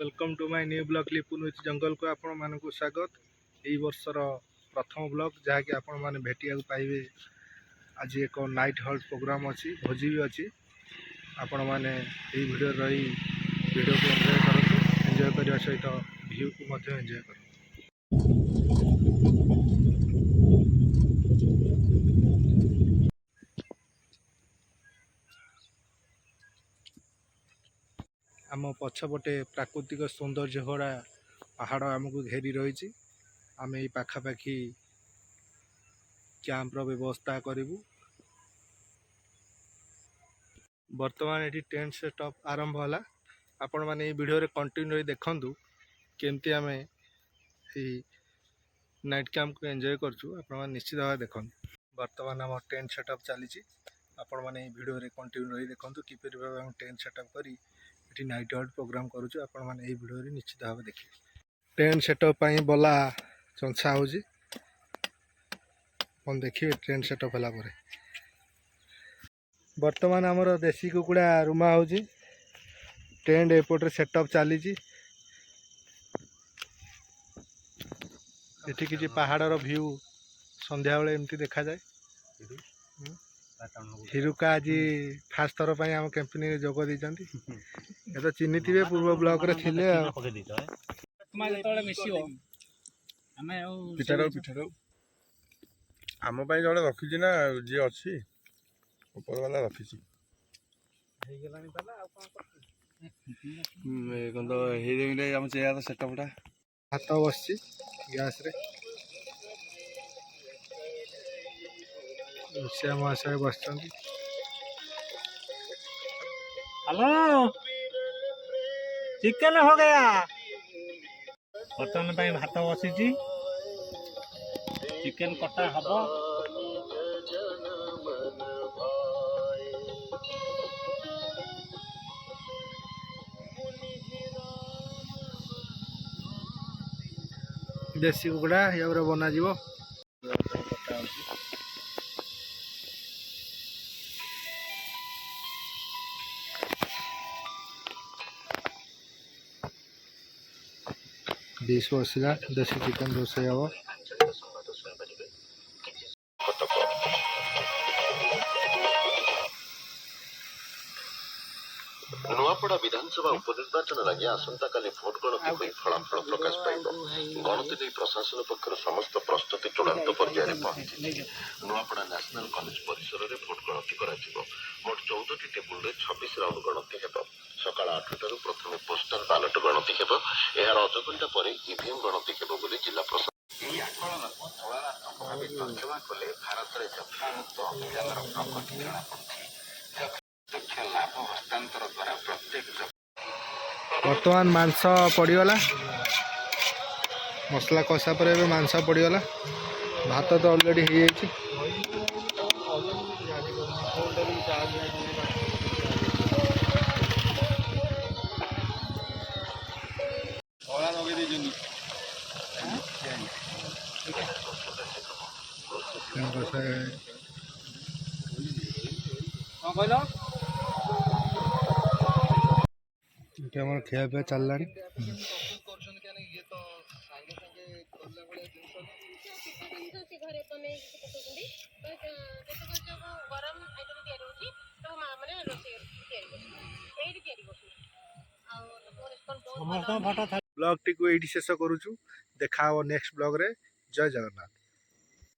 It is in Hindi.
Welcome to my new blog Lipun with jungle को आपण मानक स्वागत। यही वर्षर प्रथम ब्लॉग जहाँकि आपण मैंने भेटिया पाइबे। आज एक नाइट हॉल्ट प्रोग्राम अच्छी भोजी भी अच्छी। आपण मैंने यही वीडियो रही वीडियो को एंजॉय करूँ। एंजॉय करने सहित व्यू को मध्य एंजॉय करूँ। आम पछपटे प्राकृतिक सौंदर्य भरा पहाड़ आमको घेरी रही। आम ये पाखापाखि कैंपर व्यवस्था करूँ। बर्तमान ये टेंट सेटअप आरंभ है। आपण मैंने वीडियो रे कंटिन्यू देखूँ केमती आम नाइट कैंप को एंजॉय कर निश्चित भाव देखूँ। बर्तमान आम टेंट सेटअप चली। आपण मैंने वीडियो रे कंटिन्यू देखूँ किपर भाव टेंट सेटअप करी ये नाइट हॉल्ट प्रोग्राम करुँ। आपण मैंने ये वीडियो रे निश्चित भाव देखिए। टेंट सेटअप बला चंछा हो देखिए। टेंट सेटअप है बर्तमान आमर देसी कुकुड़ा रुमा हो टेंट एपटे सेटअप चली। ये किसी पहाड़र व्यू संध्या बेले एमती देखा जाए। हिरुका आज फास्ट थर पर आम कैंपेनिंग जोग देती। ये तो चिन्ही थे पूर्व ब्लॉक रे थिले आम जड़े रखी ना जी अच्छी ऊपर वाला रखी सेटअपटा हाथ बस गैस रे रोषिया महाशय बस। हेलो चिकन हो गया। बर्तमान भात बसी चिकन कटा हब। देसी कुकुड़ा ये बना जीवो। डिश बसला देसी चिकन रोषे हम। नुआपड़ा विधानसभा उपनिर्वाचन लगे आसंता काली भोट गणति होई फलाफल प्रकाश पाइब। गणति नहीं प्रशासन पक्षर समस्त प्रस्तुति चूड़ांत पर्यायर पहुंची। नुआपड़ा नेशनल कॉलेज परिसर में भोट गणति करा। मोट 14टी टेबुल 26 राउंड गणति हेब। सकाळ 8टारू प्रथम पोस्टल बैलेट गणति हेब। यार अधघंटा पर ईवीएम गणति हेब बोली जिला प्रशासन ଏହି ଆକଳନକୁ ତୁଳନାତ୍ମକ ଭାବେ ତର୍ଜମା କଲେ ଭାରତରେ ଯକ୍ଷ୍ମାମୁକ୍ତ ଅଭିଯାନର ପ୍ରଗତି ଜଣାପଡ଼ୁଛି। ପ୍ରତ୍ୟକ୍ଷ ଲାଭ ହସ୍ତାନ୍ତର ଦ୍ୱାରା ପ୍ରତ୍ୟେକ बर्तमान मांस पड़गला मसला कषा पर मांस पड़गला। भात तो ऑलरेडी हो जाए। खिया पिया चलला। ब्लॉग टी को ये शेष करुचु। देखा नेक्स्ट ब्लॉग रे। जय जगन्नाथ।